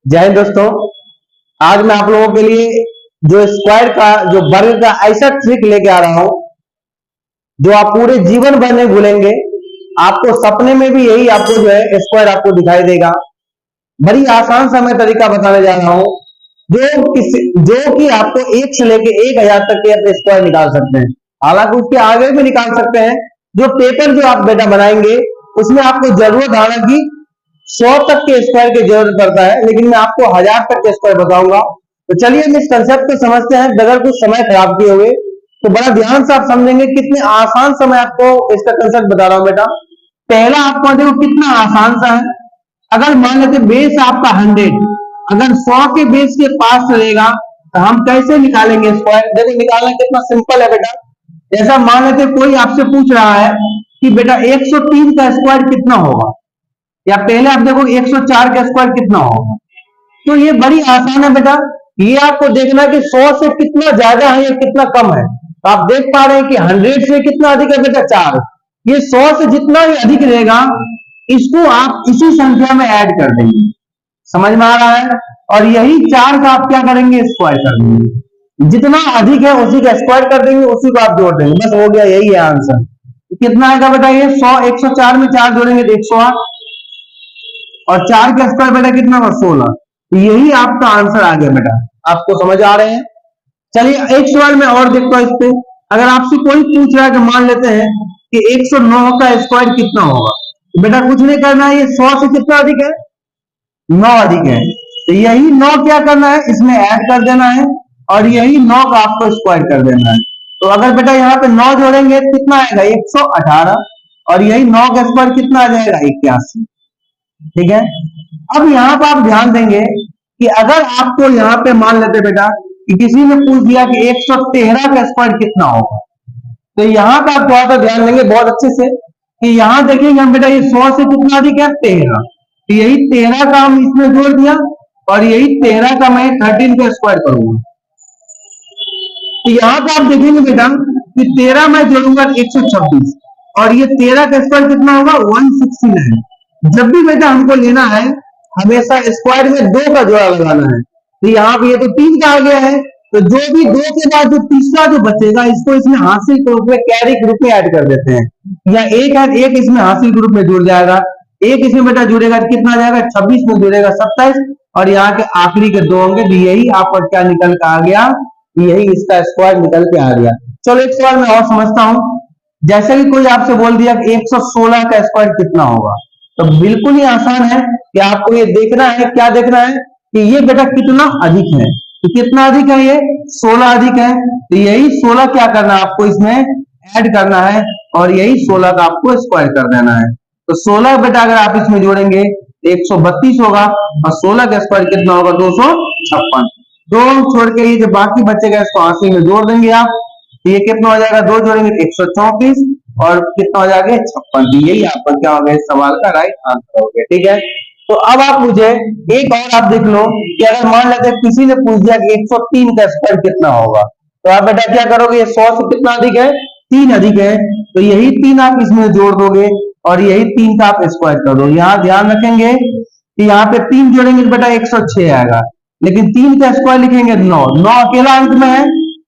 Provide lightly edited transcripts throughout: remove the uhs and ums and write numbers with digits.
जय हिंद दोस्तों। आज मैं आप लोगों के लिए जो स्क्वायर का जो वर्ग का ऐसा ट्रिक लेके आ रहा हूं जो आप पूरे जीवन भर नहीं भूलेंगे। आपको सपने में भी यही आपको जो है स्क्वायर आपको दिखाई देगा। बड़ी आसान सा मैं तरीका बताने जा रहा हूं जो कि आपको 1 से लेके 1000 तक के अपने स्क्वायर निकाल सकते हैं। हालांकि उसके आगे भी निकाल सकते हैं। जो पेपर जो आप बेटा बनाएंगे उसमें आपको जरूरत हालांकि 100 तक के स्क्वायर की जरूरत पड़ता है, लेकिन मैं आपको 1000 तक के स्क्वायर बताऊंगा। तो चलिए हम इस कंसेप्ट को समझते हैं बगैर कुछ समय खराब किए हुए। तो बड़ा ध्यान से आप समझेंगे, कितने आसान से मैं आपको इसका कंसेप्ट बता रहा हूं बेटा। पहला आपको देखो कितना आसान सा है। अगर मान लेते बेस आपका 100, अगर 100 के बेस के पास रहेगा तो हम कैसे निकालेंगे स्क्वायर। देखो निकालना कितना सिंपल है बेटा। जैसा मान लेते कोई आपसे पूछ रहा है कि बेटा 103 का स्क्वायर कितना होगा, या पहले आप देखो 104 का स्क्वायर कितना होगा। तो ये बड़ी आसान है बेटा। ये आपको देखना कि 100 से कितना ज्यादा है या कितना कम है। तो आप देख पा रहे हैं कि 100 से कितना अधिक है बेटा 4। ये 100 से जितना ही अधिक रहेगा इसको आप इसी संख्या में ऐड कर देंगे। समझ में आ रहा है। और यही 4 का आप क्या करेंगे, स्क्वायर कर देंगे। जितना अधिक है उसी का स्क्वायर कर देंगे, उसी को आप जोड़ देंगे, बस हो गया। यही है आंसर। कितना आएगा बेटा ये 100, 104 में 4 जोड़ेंगे तो 108, और 4 का स्क्वायर बेटा कितना हुआ 16। यही आपका आंसर आ गया बेटा। आपको समझ आ रहे हैं। चलिए एक सवाल में और देखता हूं इस पे। अगर आपसे कोई पूछ रहा है कि मान लेते हैं कि 109 का स्क्वायर कितना होगा, तो बेटा कुछ नहीं करना है। ये 100 से कितना अधिक है, 9 अधिक है। तो यही 9 क्या करना है, इसमें ऐड कर देना है, और यही 9 का आपको स्क्वायर कर देना है। तो अगर बेटा यहाँ पे 9 जोड़ेंगे तो कितना आएगा 118, और यही 9 का स्क्वायर कितना आ जाएगा 81। ठीक है। अब यहाँ पर आप ध्यान देंगे कि अगर आपको यहाँ पे मान लेते बेटा कि किसी ने पूछ दिया कि 113 का स्क्वायर कितना होगा, तो यहाँ पे आप थोड़ा सा ध्यान देंगे बहुत अच्छे से कि यहाँ देखिएगा बेटा ये 100 से कितना अधिक है 13। तो यही 13 का हम इसमें जोड़ दिया, और यही 13 का मैं 13 का स्क्वायर करूंगा। तो यहाँ पे आप देखेंगे बेटा कि 13 मैं जोड़ूंगा 126, और ये 13 का स्क्वायर कितना होगा 169। जब भी बेटा हमको लेना है हमेशा स्क्वायर में 2 का जोड़ा लगाना है। तो यहाँ पे ये तो 3 का आ गया है, तो जो भी 2 के बाद जो तीसरा जो बचेगा इसको इसमें हासिल के रूप में, कैरी के रूप में ऐड कर देते हैं। या एक है, एक इसमें हासिल के रूप में जुड़ जाएगा। एक इसमें बेटा जुड़ेगा कितना आ जाएगा 26 में जुड़ेगा 27, और यहाँ के आखिरी के 2 होंगे। यही आपका क्या निकल के आ गया, यही इसका स्क्वायर निकल के आ गया। चलो एक सवाल मैं और समझता हूं। जैसे कि कोई आपसे बोल दिया कि 116 का स्क्वायर कितना होगा, तो बिल्कुल ही आसान है कि आपको ये देखना है, क्या देखना है कि ये बेटा कितना अधिक है। तो कितना अधिक है, ये 16 अधिक है। तो यही 16 क्या करना है आपको इसमें ऐड करना है, और यही 16 का आपको स्क्वायर कर देना है। तो 16 बेटा अगर आप इसमें जोड़ेंगे तो 132 होगा, और 16 का स्क्वायर कितना होगा 256। 2 छोड़ के ये जो बाकी बचेगा इसको हासिल में जोड़ देंगे आप। तो ये कितना हो जाएगा, 2 जोड़ेंगे 134, और कितना हो जाएगा 56। यही आपका क्या हो गया इस सवाल का राइट आंसर हो गया। ठीक है। तो अब आप मुझे एक और आप देख लो कि अगर मान लेते किसी ने पूछ दिया कि 103 का स्क्वायर कितना होगा, तो आप बेटा क्या करोगे, ये 100 से कितना अधिक है 3 अधिक है। तो यही 3 आप इसमें जोड़ दोगे, और यही 3 का आप स्क्वायर कर दो। यहाँ ध्यान रखेंगे कि यहाँ पे 3 जोड़ेंगे तो बेटा 106 आएगा, लेकिन 3 का स्क्वायर लिखेंगे 9। 9 अकेला अंक में है।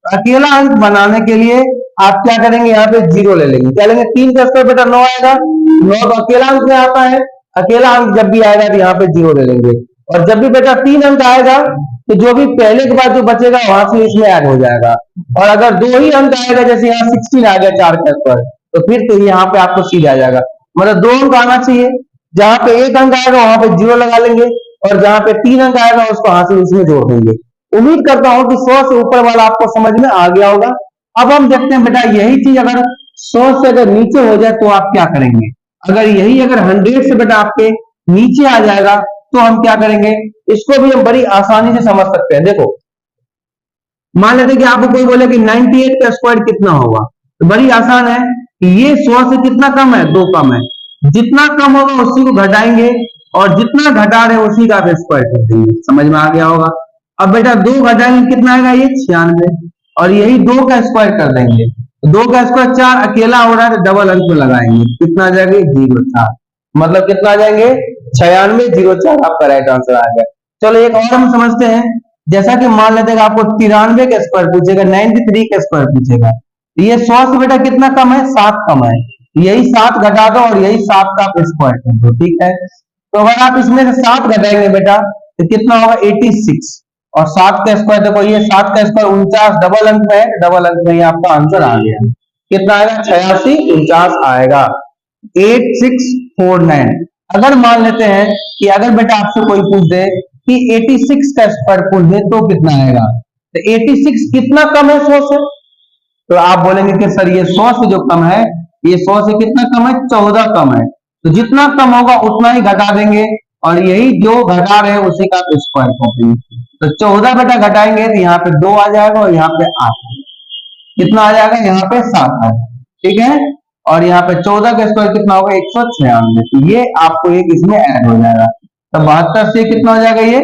अकेला अंक बनाने के लिए आप क्या करेंगे, यहाँ पे 0 ले लेंगे। क्या लेंगे, 3 का स्क्वायर बेटा 9 आएगा। 9 तो अकेला अंक में आता है। अकेला अंक जब भी आएगा तो यहाँ पे 0 ले लेंगे, और जब भी बेटा 3 अंक आएगा तो जो भी पहले के बाद जो बचेगा वहां से इसमें ऐड हो जाएगा। और अगर 2 ही अंक आएगा, जैसे यहाँ 16 आ गया 4 का स्क्वायर, तो फिर तो यहाँ पे आपको सीधा आ जाएगा। मतलब 2 अंक आना चाहिए। जहां पे 1 अंक आएगा वहां पे 0 लगा लेंगे, और जहां पे 3 अंक आएगा उसको हासिल इसमें जोड़ देंगे। उम्मीद करता हूं कि 100 से ऊपर वाला आपको समझ में आ गया होगा। अब हम देखते हैं बेटा यही चीज अगर 100 से अगर नीचे हो जाए तो आप क्या करेंगे। अगर 100 से बेटा आपके नीचे आ जाएगा तो हम क्या करेंगे, इसको भी हम बड़ी आसानी से समझ सकते हैं। देखो मान लेते कि आपको कोई बोले कि 98 का स्क्वायर कितना होगा, तो बड़ी आसान है कि ये 100 से कितना कम है 2 कम है। जितना कम होगा उसी को घटाएंगे, और जितना घटा रहे उसी का स्क्वायर कर देंगे। समझ में आ गया होगा। अब बेटा 2 घटाएंगे कितना आएगा, ये 96, और यही 2 का स्क्वायर कर देंगे। 2 का स्क्वायर 4 अकेला हो रहा है तो डबल अंक में लगाएंगे, कितना आ जाएगा 04। मतलब कितना आ जाएंगे 96, 04 आपका राइट आंसर आ गया। चलो एक और हम समझते हैं, जैसा कि मान लेते हैं कि आपको 93 का स्क्वायर पूछेगा, 93 का स्क्वायर पूछेगा, ये 100 से बेटा कितना कम है, 7 कम है, यही 7 घटा दो और यही 7 का आप स्क्वायर कर दो, ठीक है। तो अगर आप इसमें से 7 घटाएंगे बेटा तो कितना होगा, 86, और 7 का स्क्वायर देखो, ये 7 का स्क्वायर 49 डबल अंक में है, डबल अंक में ही आपका आंसर आ गया, कितना आएगा, 86 49 आएगा, 8649। अगर मान लेते हैं कि अगर बेटा आपसे कोई पूछ दे कि 86 का स्क्वायर पूछ दे तो कितना आएगा, तो 86 कितना कम है 100 से, तो आप बोलेंगे कि सर ये 100 से जो कम है, ये 100 से कितना कम है, 14 कम है, तो जितना कम होगा उतना ही घटा देंगे, और यही जो घटा रहे हैं उसी का स्क्वायर कॉपी, तो 14 बेटा घटाएंगे तो यहाँ पे 2 आ जाएगा और यहाँ पे 8, कितना आ जाएगा, यहाँ पे 7 है, ठीक है, और यहाँ पे 14 का स्क्वायर कितना होगा, 196, तो ये आपको एक इसमें ऐड हो जाएगा, तो 72 से कितना हो जाएगा, ये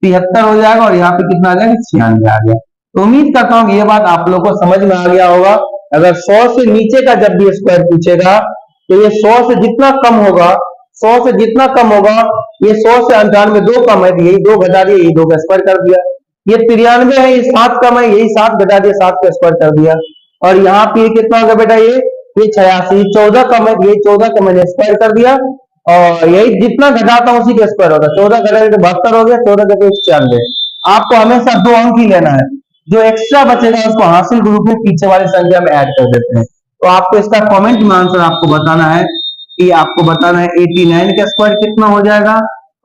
73 हो जाएगा, और यहाँ पे कितना आ जाएगा, 96 आ गया। तो उम्मीद करता हूँ ये बात आप लोगों को समझ में आ गया होगा। अगर 100 से नीचे का जब भी स्क्वायर पूछेगा तो ये 100 से जितना कम होगा, 100 से जितना कम होगा, ये 100 से 98 2 कम है, तो यही 2 घटा दिया, यही 2 का स्क्वायर कर दिया, ये 93 है, ये 7 कम है, यही 7 घटा दिया, 7 का स्क्वायर कर दिया, और यहाँ पे कितना होगा बेटा, ये 86, 14 कम है, यही 14 का मैंने स्क्वायर कर दिया, और यही जितना घटाता हूं उसी का स्क्वायर होगा, 14 घटाए तो 72 हो गया, 14 घटे 96। आपको हमेशा 2 अंक ही लेना है, जो एक्स्ट्रा बचेगा उसको हासिल ग्रुप में पीछे वाली संख्या में ऐड कर देते हैं। तो आपको इसका कमेंट में आंसर आपको बताना है कि आपको बताना है 89 का स्क्वायर कितना हो जाएगा,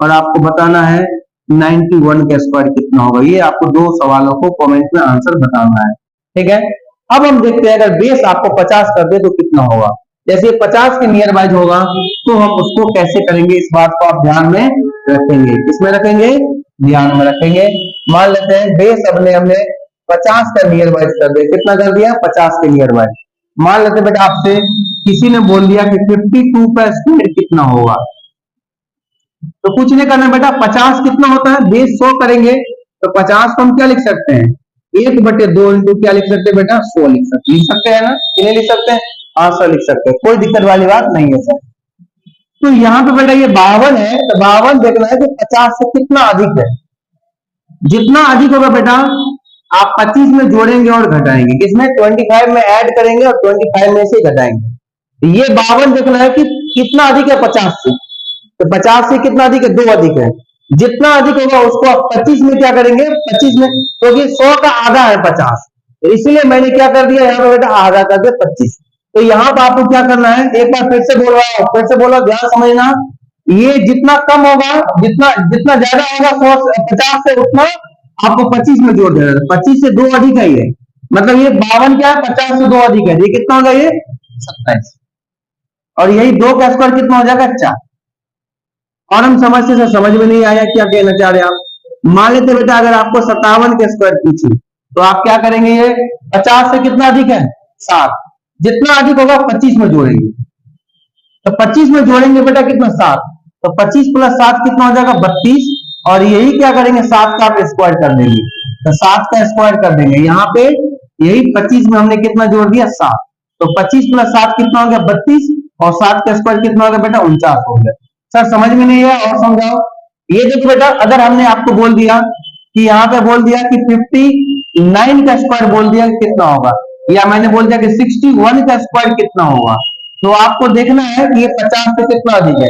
और आपको बताना है 91 का स्क्वायर कितना होगा, ये आपको 2 सवालों को कमेंट में आंसर बताना है, ठीक है। अब हम देखते हैं अगर बेस आपको 50 कर दे तो कितना होगा, जैसे 50 के नियर बाइज होगा तो हम उसको कैसे करेंगे, इस बात को आप ध्यान में रखेंगे, किसमें रखेंगे, ध्यान में रखेंगे। मान लेते हैं बेस अपने हमने 50 का नियर बाइज कर दिया, कितना कर दिया, 50 के नियर बाइज। मान लेते बेटा आपसे किसी ने बोल दिया कि 52 का स्क्वायर कितना होगा, तो कुछ नहीं करना बेटा, 50 कितना होता है, बेस 100 करेंगे तो 50 को हम क्या लिख सकते हैं, 1/2 इंटू क्या लिख सकते हैं बेटा, 100 लिख सकते हैं ना, कितने लिख सकते हैं, 100 लिख सकते हैं, कोई दिक्कत वाली बात नहीं है सर। तो यहाँ पे बेटा ये 52 है, तो 52 देखना है कि 50 से कितना अधिक है, जितना अधिक होगा बेटा आप 25 में जोड़ेंगे और घटाएंगे, किसमें, 25 में ऐड करेंगे और 25 में से घटाएंगे, तो ये 52 देखना है कि कितना अधिक है 50 से, तो 50 से कितना अधिक है, 2 अधिक है, जितना अधिक होगा उसको आप 25 में क्या करेंगे, 25 में, क्योंकि 100 का आधा है 50, तो इसलिए मैंने क्या कर दिया यहाँ पे बेटा, आधा कर दिया 25। तो यहाँ पर आपको क्या करना है, एक बार फिर से बोल रहा हूं, फिर से बोलो, ध्यान समझना, ये जितना कम होगा, जितना जितना ज्यादा होगा 50 से, उतना आपको 25 में जोड़ देना, 25 से 2 अधिक है ये, मतलब ये 52 क्या है, 50 से 2 अधिक है, ये कितना होगा, ये 27, और यही 2 का स्क्वायर कितना हो जाएगा, 4। और हम समझते से समझ में नहीं आया क्या कहना चाह रहे हैं आप। मान लेते बेटा अगर आपको 57 के स्क्वायर पूछे तो आप क्या करेंगे, ये 50 से कितना अधिक है, 7, जितना अधिक होगा 25 में जोड़ेंगे, तो 25 में जोड़ेंगे बेटा कितना, 7, तो 25 प्लस 7 कितना हो जाएगा, 32, और यही क्या करेंगे, 7 का आप स्क्वायर कर देंगे, तो 7 का स्क्वायर कर देंगे, यहाँ पे यही 25 में हमने कितना जोड़ दिया, 7, तो 25 प्लस 7 कितना हो गया, 32, और 7 का स्क्वायर कितना हो गया बेटा, 49 हो गया। सर समझ में नहीं है, और समझाओ। ये देखो बेटा अगर हमने आपको बोल दिया कि यहाँ पे बोल दिया कि 59 का स्क्वायर बोल दिया कितना होगा, या मैंने बोल दिया कि 61 का स्क्वायर कितना होगा, तो आपको देखना है कि ये 50 से कितना अधिक है,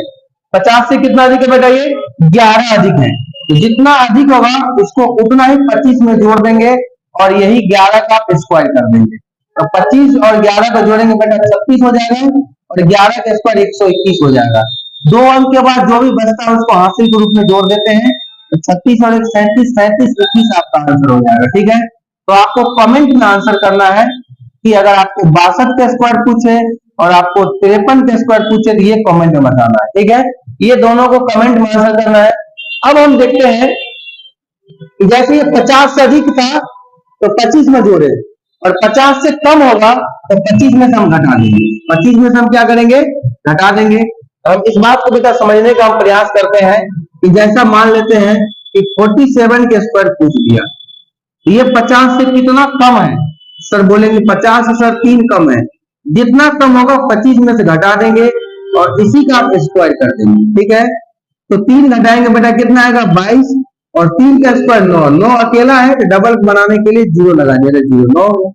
50 से कितना अधिक है बेटा, ये 11 अधिक है, तो जितना अधिक होगा उसको उतना ही 25 में जोड़ देंगे और यही 11 का स्क्वायर कर देंगे, तो 25 और 11 को जोड़ेंगे बेटा 36 हो जाएगा, और 11 का स्क्वायर 121 हो जाएगा। 2 अंक के बाद जो भी बचता है उसको हासिल के रूप में जोड़ देते हैं, तो 36 और 37, 37, 21 आपका आंसर हो जाएगा, ठीक है। तो आपको कमेंट में आंसर करना है कि अगर आपको 62 का स्क्वायर पूछे और आपको 53 का स्क्वायर पूछे तो ये कमेंट में बताना है, ठीक है, ये दोनों को कमेंट में आंसर करना है। अब हम देखते हैं कि जैसे ये 50 से अधिक था तो 25 में जोड़े, और 50 से कम होगा तो 25 में से हम घटा देंगे, 25 में से हम क्या करेंगे, घटा देंगे। हम इस बात को बेटा समझने का हम प्रयास करते हैं कि जैसा मान लेते हैं कि 47 के स्क्वायर पूछ दिया, ये 50 से कितना कम है, सर बोलेंगे 50 से सर 3 कम है, जितना कम होगा 25 में से घटा देंगे और इसी का आप स्क्वायर कर देंगे, ठीक है। तो 3 घटाएंगे बेटा कितना आएगा, 22, और 3 का स्क्वायर 9, 9 अकेला है तो डबल बनाने के लिए 0 लगाएंगे, 0 9 हो गया।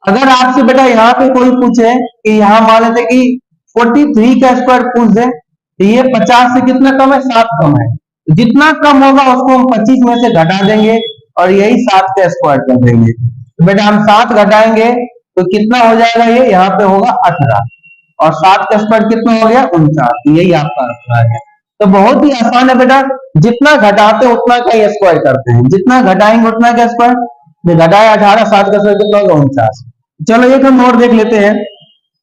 अगर आपसे बेटा यहाँ पे कोई पूछे कि यहाँ मान लेते कि 43 का स्क्वायर पूछ दे तो ये 50 से कितना कम है, 7 कम है, जितना कम होगा उसको हम 25 में से घटा देंगे और यही 7 का स्क्वायर कर देंगे। तो बेटा हम 7 घटाएंगे तो कितना हो जाएगा, ये यहाँ पे होगा 18 और 7 का स्क्वायर कितना हो गया, 49। यही आपका आंसर है। तो बहुत ही आसान है बेटा, जितना घटाते हैं उतना का स्क्वायर करते हैं, जितना घटाएंगे उतना का स्क्वायर। घटाया 18, 7 का स्क्वायर कितना होगा, 49। चलो एक हम और देख लेते हैं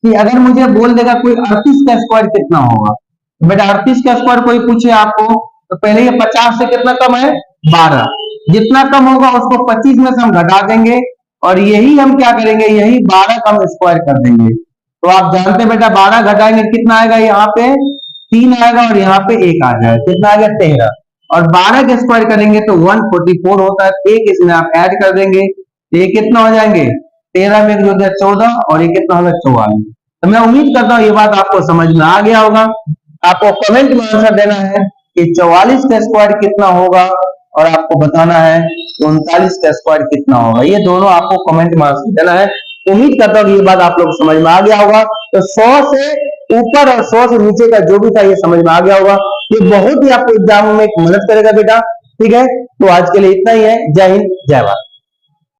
कि अगर मुझे बोल देगा कोई 38 का स्क्वायर कितना होगा। तो बेटा 38 का स्क्वायर कोई पूछे आपको तो पहले ये 50 से कितना कम है, 12, जितना कम होगा उसको 25 में से हम घटा देंगे और यही हम क्या करेंगे, यही 12 का हम स्क्वायर कर देंगे। तो आप जानते हैं बेटा 12 घटाएंगे कितना आएगा, यहाँ पे 3 आएगा और यहाँ पे 1 आ जाएगा, कितना आ गया 13, और 12 का स्क्वायर करेंगे तो 144 होता है। एक इसमें आप ऐड कर देंगे तो ये कितना हो जाएंगे, 13 में जो है 14 और ये कितना होगा 44। तो मैं उम्मीद करता हूँ ये बात आपको समझ में आ गया होगा। आपको कमेंट में आंसर देना है कि 44 का स्क्वायर कितना होगा और आपको बताना है 39 का स्क्वायर कितना होगा। ये दोनों आपको कमेंट में आंसर देना है। उम्मीद करता हूँ ये बात आप लोग समझ में आ गया होगा। तो 100 से ऊपर और 100 से नीचे का जो भी था ये समझ में आ गया होगा। ये बहुत ही आपको एग्जाम में मदद करेगा बेटा। ठीक है, तो आज के लिए इतना ही है। जय हिंद, जय भारत।